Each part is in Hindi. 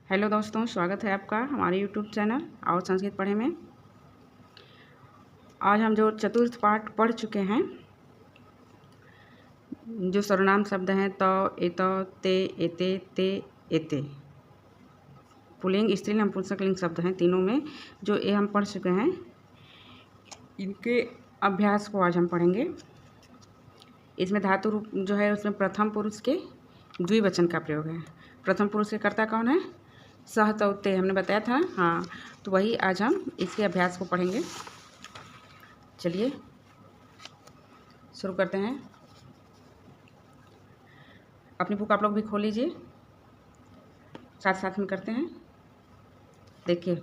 हेलो दोस्तों, स्वागत है आपका हमारे यूट्यूब चैनल आओ संस्कृत पढ़े में। आज हम जो चतुर्थ पाठ पढ़ चुके हैं, जो सर्वनाम शब्द हैं तो, एत, ते, एते, ते, एते, पुल्लिंग स्त्रीलिंग नपुंसकलिंग शब्द हैं तीनों में, जो ये हम पढ़ चुके हैं। इनके अभ्यास को आज हम पढ़ेंगे। इसमें धातु रूप जो है उसमें प्रथम पुरुष के द्विवचन का प्रयोग है। प्रथम पुरुष के कर्ता कौन है? सह, तौ, ते हमने बताया था। हाँ, तो वही आज हम इसके अभ्यास को पढ़ेंगे। चलिए शुरू करते हैं। अपनी बुक आप लोग भी खोल लीजिए, साथ साथ में करते हैं। देखिए,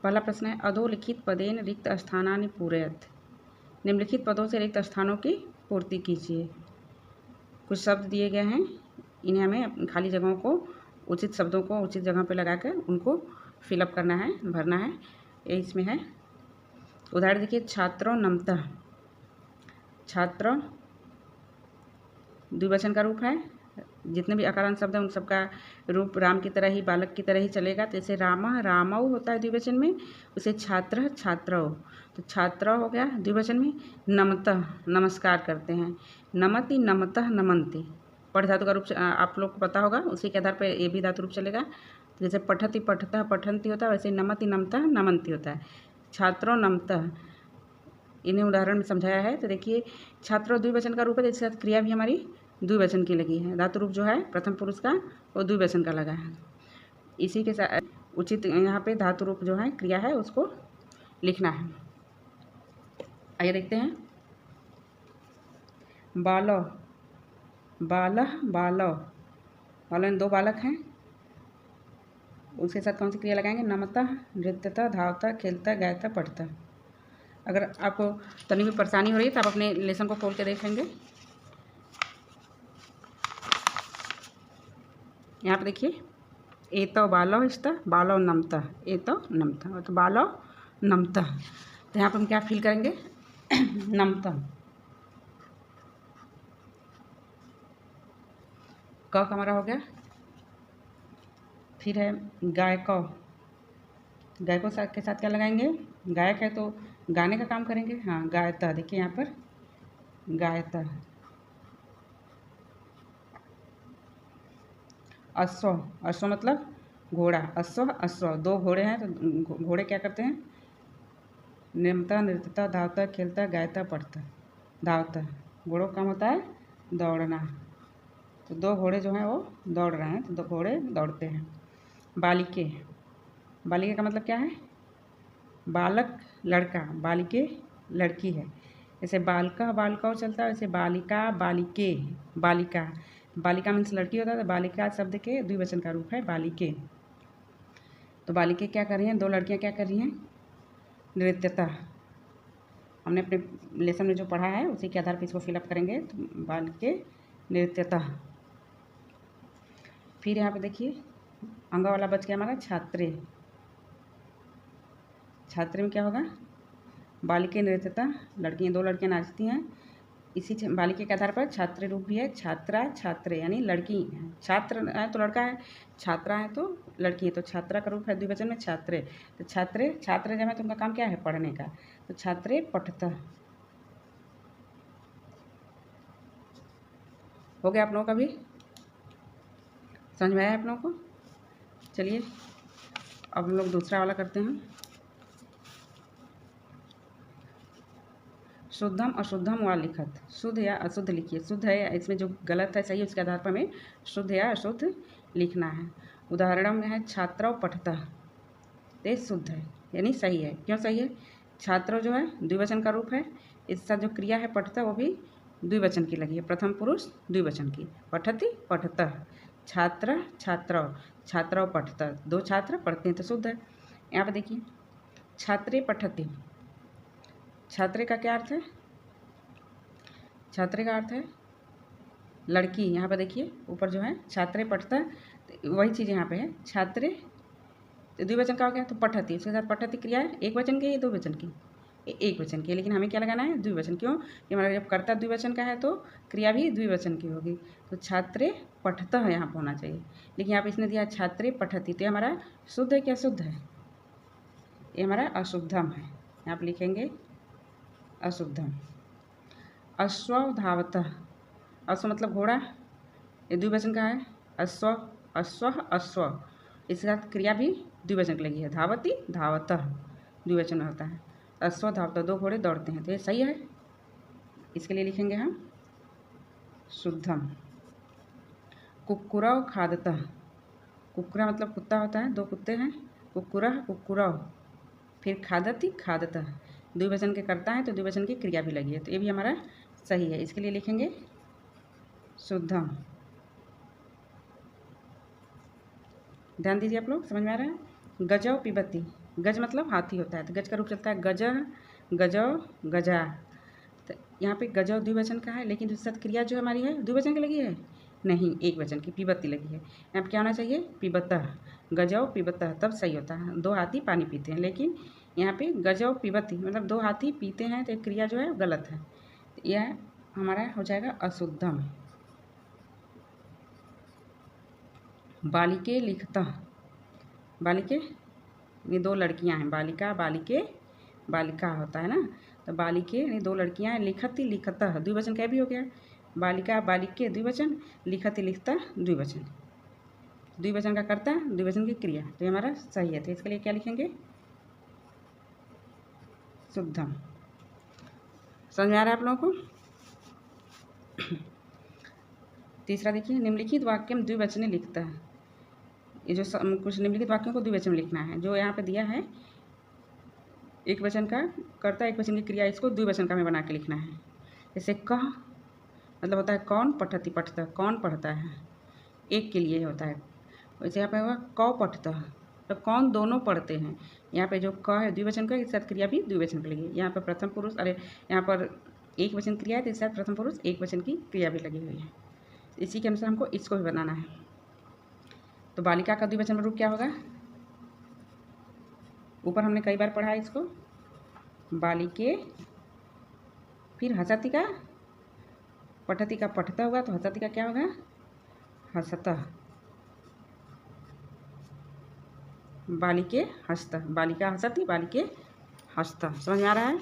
पहला प्रश्न है, अधोलिखित पदेन रिक्त स्थानानि पूरयत। निम्नलिखित पदों से रिक्त स्थानों की पूर्ति कीजिए। कुछ शब्द दिए गए हैं, इन्हें हमें खाली जगहों को, उचित शब्दों को उचित जगह पर लगाकर उनको फिलअप करना है, भरना है। ये इसमें है। उदाहरण देखिए, छात्रों नमतः। छात्र द्विवचन का रूप है। जितने भी अकारांत शब्द हैं उन सबका रूप राम की तरह ही, बालक की तरह ही चलेगा। जैसे रामः रामौ होता है द्विवचन में, उसे छात्रः छात्रौ। तो छात्र हो गया द्विवचन में। नमतः नमस्कार करते हैं। नमति नमतः नमन्ति, पठ धातु का रूप आप लोग को पता होगा, उसी के आधार पर ये भी धातु रूप चलेगा। तो जैसे पठति पठतः पठन्ति होता है, वैसे नमति नमतः नमन्ति होता है। छात्रों नमतः, इन्हें उदाहरण में समझाया है। तो देखिए, छात्रों द्विवचन का रूप है, जिसके साथ क्रिया भी हमारी द्विवचन की लगी है। धातु रूप जो है प्रथम पुरुष का वो द्विवचन का लगा है। इसी के साथ उचित यहाँ पे धातु रूप जो है क्रिया है उसको लिखना है। आइए देखते हैं। बालो, बालः बालो। बालो इन दो बालक हैं, उसके साथ कौन सी क्रिया लगाएंगे? नमतः, नृत्यतः, धावतः, खेलतः, गायतः, पढ़तः। अगर आपको तनी भी परेशानी हो रही है तो आप अपने लेसन को खोल के देखेंगे। यहाँ पे देखिए, एतो बालो स्तः बालो नमतः, एतो नमतः, तो बालो नमतः। तो यहाँ पर हम क्या फील करेंगे? नमतः। क हमारा हो गया। फिर है गायको। गायको के साथ क्या लगाएंगे? गायक है तो गाने का काम करेंगे। हाँ, गायतः। देखिए यहाँ पर गायतः। अश्व, अश्व मतलब घोड़ा। अश्व अश्व, दो घोड़े हैं तो घोड़े क्या करते हैं? निमता, नृत्यता, धावता, खेलता, गायता, पढ़ता। धावता, घोड़ों का काम होता है दौड़ना। तो दो घोड़े जो हैं वो दौड़ रहे हैं, तो दो घोड़े दौड़ते हैं। बालिके, बालिके का मतलब क्या है? बालक लड़का, बालिके लड़की है। जैसे बालका बालका चलता है, वैसे बालिका बालिके, बालिका। बालिका मीन्स लड़की होता है, तो बालिका शब्द के द्विवचन का रूप है बालिके। तो बालिके क्या कर रही हैं? दो लड़कियां क्या कर रही हैं? नृत्यता। हमने अपने लेसन में जो पढ़ा है उसी के आधार पर इसको फिलअप करेंगे। तो बालिके नृत्यता। फिर यहाँ पे देखिए, अंगा वाला बच गया हमारा छात्रे। छात्रे में क्या होगा? बालिके नृत्यता, लड़कियाँ, दो लड़कियाँ नाचती हैं। इसी बालिके के आधार पर छात्र रूप भी है। छात्रा छात्रे, यानी लड़की है। छात्र है तो लड़का है, छात्रा है तो लड़की है। तो छात्रा का रूप है द्विवचन में छात्रे। तो छात्रे, छात्र जब है तो उनका काम क्या है? पढ़ने का। तो छात्रे पठतः। हो गया आप लोगों का भी? समझ में आया आप लोगों को? चलिए अब हम लोग दूसरा वाला करते हैं। शुद्धम अशुद्धम व लिखत। शुद्ध या अशुद्ध लिखिए। शुद्ध है या इसमें जो गलत है सही है उसके आधार पर हमें शुद्ध या अशुद्ध लिखना है। उदाहरण में है छात्रौ पठतः, ये शुद्ध है यानी सही है। क्यों सही है? छात्र जो है द्विवचन का रूप है, इसके साथ जो क्रिया है पठतः वो भी द्विवचन की लगी है, प्रथम पुरुष द्विवचन की। पठति पठतः, छात्र छात्रौ, छात्रौ पठतः, दो छात्र पढ़ते हैं तो शुद्ध है। यहाँ पर देखिए, छात्रे पठति। छात्रे का क्या अर्थ है? छात्रे का अर्थ है लड़की। यहाँ पर देखिए ऊपर जो है छात्रे पठता, तो वही चीज़ यहाँ पे है। छात्रे तो द्विवचन का हो गया, तो पठती, उसके साथ पठती क्रिया है एक वचन की या दो वचन की? एक वचन की है, लेकिन हमें क्या लगाना है? द्विवचन। क्यों? कि हमारा जब कर्ता द्विवचन का है तो क्रिया भी द्विवचन की होगी। तो छात्रे पठतः यहाँ पर होना चाहिए, लेकिन यहाँ पर इसने दिया छात्रे पठती, तो ये हमारा शुद्ध है क्या अशुद्ध है? ये हमारा अशुद्धम है। यहाँ पर लिखेंगे अशुद्धम। अश्व धावतः, अश्व मतलब घोड़ा, ये द्विवचन का है। अश्व, अश्व, अश्व, इसके साथ क्रिया भी द्विवचन की लगी है। धावती, धावतः द्विवचन में होता है। अश्व धावतः, दो घोड़े दौड़ते हैं, तो ये सही है। इसके लिए लिखेंगे हम शुद्धम। कुक्कुरव खादतः, कुक्कुरा मतलब कुत्ता होता है, दो कुत्ते हैं। कुक्कुरः, कुक्कुरव, फिर खादती, खादतः, द्विवचन के करता है तो द्विवचन की क्रिया भी लगी है, तो ये भी हमारा सही है। इसके लिए लिखेंगे शुद्धम। ध्यान दीजिए आप लोग, समझ में आ रहा है? गजव पिबती, गज मतलब हाथी होता है, तो गज का रूप चलता है गज, गजव, गजा। तो यहाँ पे गजव द्विवचन का है, लेकिन उसके साथ क्रिया जो हमारी है द्विवचन की लगी है, नहीं एक वचन की, पिबती लगी है। यहाँ पे क्या होना चाहिए? पिबतः, गजव पिबतः, तब सही होता है। दो हाथी पानी पीते हैं, लेकिन यहाँ पे गजव पिबती मतलब दो हाथी पीते हैं, तो क्रिया जो है गलत है। यह हमारा हो जाएगा अशुद्धम। बालिके लिखतः, बालिके ये दो लड़कियां हैं, बालिका बालिके, बालिका होता है ना, तो बालिके ये दो लड़कियां हैं। लिखती लिखतः, द्विवचन क्या भी हो गया। बालिका बालिके द्विवचन, लिखती लिखता द्विवचन, द्विवचन का कर्ता द्विवचन की क्रिया, तो ये हमारा सही है। तो इसके लिए क्या लिखेंगे? शुद्धम। समझ में आ रहा है आप लोगों को? तीसरा देखिए, निम्नलिखित वाक्य में द्विवचन लिखता है। ये जो कुछ निम्नलिखित वाक्यों को द्विवचन में लिखना है, जो यहाँ पे दिया है एक वचन का कर्ता एक वचन की क्रिया, इसको द्विवचन का में बना के लिखना है। जैसे कह मतलब होता है कौन, पठती पठता, कौन पढ़ता है, एक के लिए होता है। वैसे यहाँ पे होगा कौ पठता, तो कौन दोनों पढ़ते हैं। यहाँ पे जो क है द्विवचन का, इसके साथ क्रिया भी द्विवचन की लगी। यहाँ पर प्रथम पुरुष, अरे यहाँ पर एक वचन क्रिया है, तो इसके साथ प्रथम पुरुष एक वचन की क्रिया भी लगी हुई है। इसी के अनुसार हमको इसको भी बनाना है। तो बालिका का द्विवचन रूप क्या होगा? ऊपर हमने कई बार पढ़ा है इसको, बालिके, फिर हसती का, पठती का पठता होगा, तो हसती का क्या होगा? हसतः। बालिके हसतः, बालिका हसती, बालिके हसतः। समझ में आ रहा है?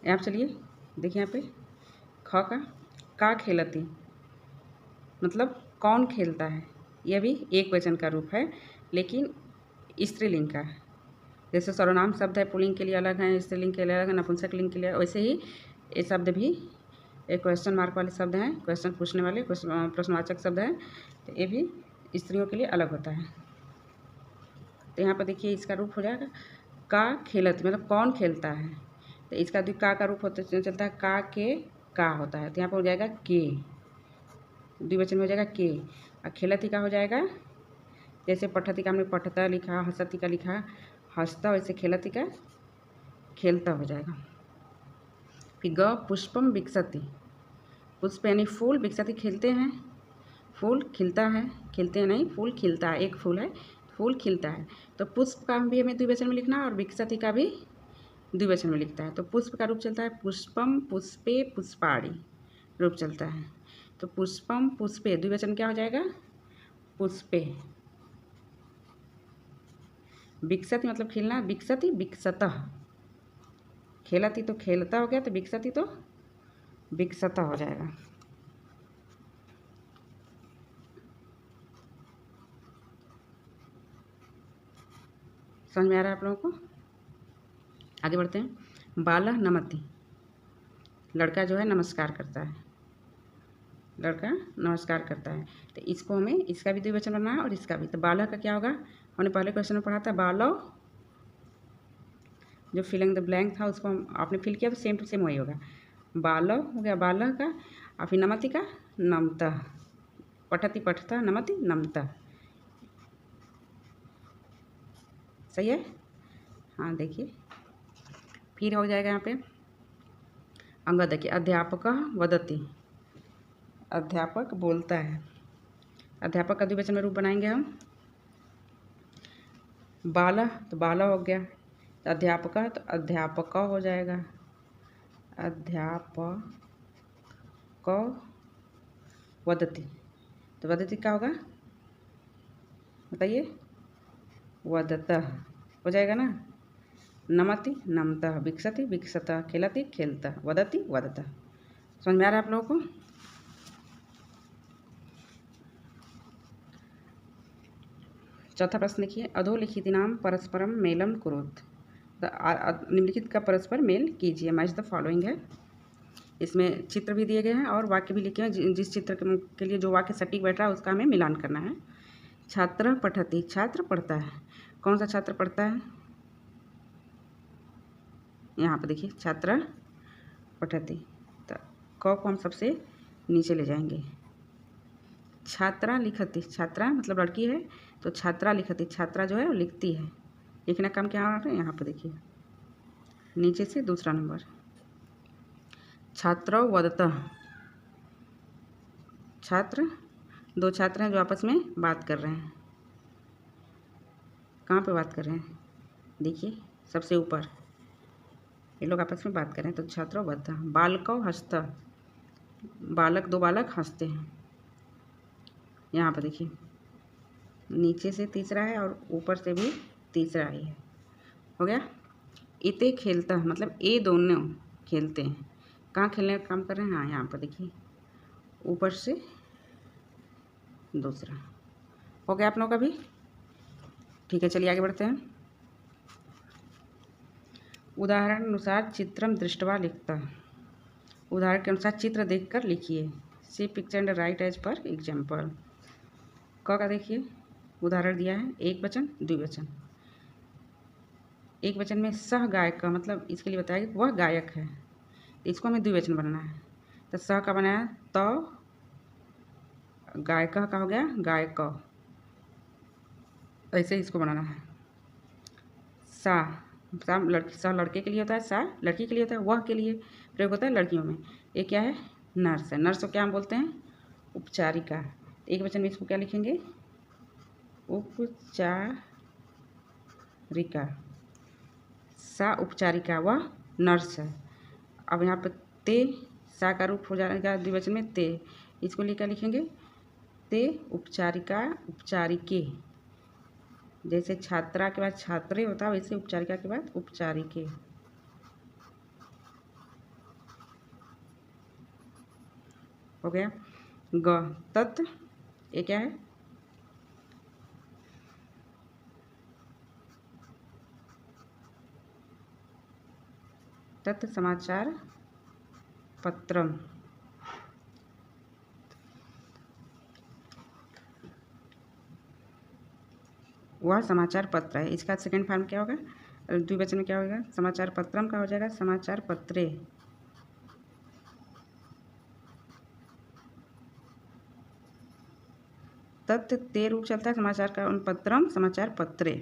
आप चलिए देखिए यहाँ पे ख का खेलती मतलब कौन खेलता है, यह भी एक वचन का रूप है, लेकिन स्त्रीलिंग का है। जैसे सर्वनाम शब्द है पुल्लिंग के लिए अलग है, स्त्रीलिंग के लिए अलग है, नपुंसक लिंग के लिए, वैसे ही ये शब्द भी एक क्वेश्चन मार्क वाले शब्द हैं, क्वेश्चन पूछने वाले, प्रश्नवाचक शब्द है, तो ये भी स्त्रियों के लिए अलग होता है। तो यहाँ पर देखिए इसका रूप हो जाएगा का खेलत मतलब कौन खेलता है, तो इसका का रूप होता चलता है का के का होता है, तो यहाँ पर हो जाएगा के, द्विवचन में हो जाएगा के। और खेलती का हो जाएगा, जैसे पठती का हमने पठता लिखा, हसती का लिखा हंसता, वैसे खेलती का खेलता हो जाएगा। फिर ग पुष्पम विकसती, पुष्प यानी फूल, विकसती खेलते हैं, फूल खिलता है, खिलते हैं नहीं, फूल खिलता है, एक फूल है, फूल खिलता है। तो पुष्प का भी हमें द्विवचन में लिखना है और विकसती का भी द्विवचन में लिखता है। तो पुष्प का रूप चलता है पुष्पम, पुष्पे, पुष्पाणि रूप चलता है। तो पुष्पम पुष्पे द्विवचन क्या हो जाएगा? पुष्पे। विकसती मतलब खेलना, विकसती विकसतः, खेलती तो खेलता हो गया, तो विकसती तो विकसता हो जाएगा। समझ में आ रहा है आप लोगों को? आगे बढ़ते हैं। बालः नमति, लड़का जो है नमस्कार करता है, लड़का नमस्कार करता है, तो इसको हमें इसका भी द्विवचन बनना है और इसका भी। तो बालः का क्या होगा? हमने पहले क्वेश्चन में पढ़ा था बालो, जो फिलिंग द ब्लैंक था उसको आपने फिल किया, तो सेम टू सेम वही होगा। बालो हो गया बालः का, और फिर नमति का नमतः, पठती पठता, नमति नमतः। सही है? हाँ देखिए फिर हो जाएगा यहाँ पे अंगद, देखिए अध्यापक वदति, अध्यापक बोलता है, अध्यापक का द्विवचन में रूप बनाएंगे हम। बाला तो बाला हो गया, अध्यापका तो अध्यापका हो जाएगा, अध्यापक। वदति तो वदति क्या होगा बताइए, वदतः हो जाएगा ना। नमति नमतः, विकसति विकसतः, खेलति खेलतः, वदति वदतः। समझ में आ रहा है आप लोगों को? चौथा प्रश्न देखिए, अधोलिखितानां परस्परम मेलम कुरुत। निम्नलिखित का परस्पर मेल कीजिए। मैच द फॉलोइंग है। इसमें चित्र भी दिए गए हैं और वाक्य भी लिखे हैं। जिस चित्र के लिए जो वाक्य सटीक बैठ रहा है उसका हमें मिलान करना है। छात्र पठति, छात्र पढ़ता है। कौन सा छात्र पढ़ता है? यहाँ पर देखिए, छात्र पठति। तो क को हम सबसे नीचे ले जाएंगे। छात्रा लिखति, छात्रा मतलब लड़की है, तो छात्रा लिखति, छात्रा जो है वो लिखती है। लिखना काम क्या हो रहा है? यहाँ पर देखिए, नीचे से दूसरा नंबर। छात्रौ वदतः, छात्र, दो छात्र हैं जो आपस में बात कर रहे हैं। कहाँ पे बात कर रहे हैं? देखिए सबसे ऊपर, ये लोग आपस में बात कर रहे हैं। तो छात्रौ वदतः। बालकौ हस्तः, बालक, दो बालक हंसते हैं। यहाँ पर देखिए, नीचे से तीसरा है और ऊपर से भी तीसरा ही है। हो गया। इते खेलता मतलब ये दोनों खेलते हैं। कहाँ खेलने का काम कर रहे हैं? हाँ, यहाँ पर देखिए, ऊपर से दूसरा। हो गया आप लोगों का भी? ठीक है, चलिए आगे बढ़ते हैं। उदाहरण अनुसार चित्रम दृष्टवा लिखता। उदाहरण के अनुसार चित्र देखकर लिखिए। See picture and write as per example. क का देखिए, उदाहरण दिया है एक वचन द्विवचन। एक वचन में सह गायक का मतलब इसके लिए बताया कि वह गायक है, इसको हमें द्विवचन बनाना है। तो सह का बनाया तो गायक का हो गया गायक, ऐसे इसको बनाना है। सा लड़की, सा लड़के के लिए होता है, सा लड़की के लिए होता है, वह के लिए प्रयोग होता है लड़कियों में। ये क्या है? नर्स है। नर्स को क्या हम बोलते हैं? उपचारिका। एक वचन में इसको क्या लिखेंगे? उपचारिका। सा उपचारिका, वह नर्स है। अब यहाँ पर ते, सा का रूप हो जाएगा द्विवचन में ते, इसको लिए क्या लिखेंगे? ते उपचारिका उपचारिके। जैसे छात्रा के बाद छात्रे होता है, वैसे उपचारिका के बाद उपचारिके। हो गया। ग तत्, ये क्या है? तत् समाचार पत्रम। वह समाचार पत्र है। इसका सेकंड फॉर्म क्या होगा? द्विवचन में क्या होगा? समाचार पत्रम का हो जाएगा समाचार पत्रे। तत् ते रूप चलता है समाचार का, पत्रम समाचार पत्रे।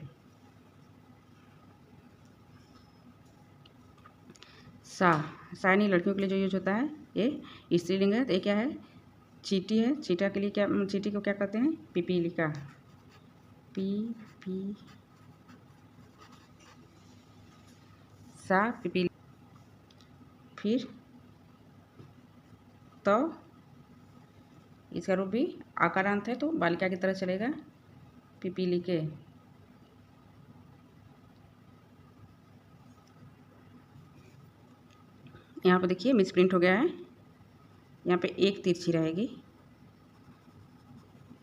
सा, साइनी लड़कियों के लिए जो यूज होता है, ये स्त्रीलिंग है। तो ये क्या है? चीटी है। चीटा के लिए क्या, चीटी को क्या कहते हैं? पिपीलिका। पी सा पिपीली। फिर तो इसका रूप भी आकारांत है, तो बालिका की तरह चलेगा, पिपीलिके। यहाँ पर देखिए मिस प्रिंट हो गया है। यहाँ पे एक तिरछी रहेगी,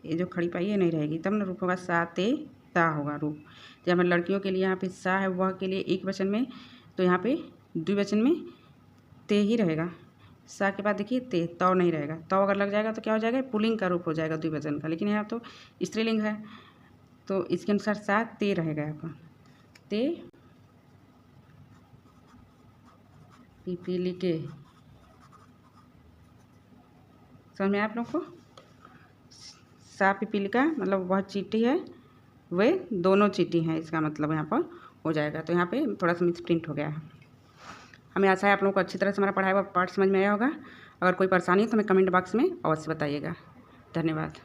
ये जो खड़ी पाई है नहीं रहेगी, तब ना रूप होगा सा ते ता होगा रूप। जब लड़कियों के लिए यहाँ पे सा है, वह के लिए एक वचन में, तो यहाँ पे द्विवचन में ते ही रहेगा। सा के बाद देखिए ते, तौ नहीं रहेगा। तौ अगर लग जाएगा तो क्या हो जाएगा? पुल्लिंग का रूप हो जाएगा द्विवचन का। लेकिन यहाँ तो स्त्रीलिंग है, तो इसके अनुसार सा ते रहेगा यहाँ पर। ते पिपीलिके। समझ में आप लोग को? सा पिपीलिका मतलब वह चींटी है, वे दोनों चींटी हैं, इसका मतलब यहाँ पर हो जाएगा। तो यहाँ पे थोड़ा सा मिस प्रिंट हो गया है। हमें आशा है आप लोगों को अच्छी तरह से हमारा पढ़ाया हुआ पाठ समझ में आया होगा। अगर कोई परेशानी है तो हमें कमेंट बॉक्स में अवश्य बताइएगा। धन्यवाद।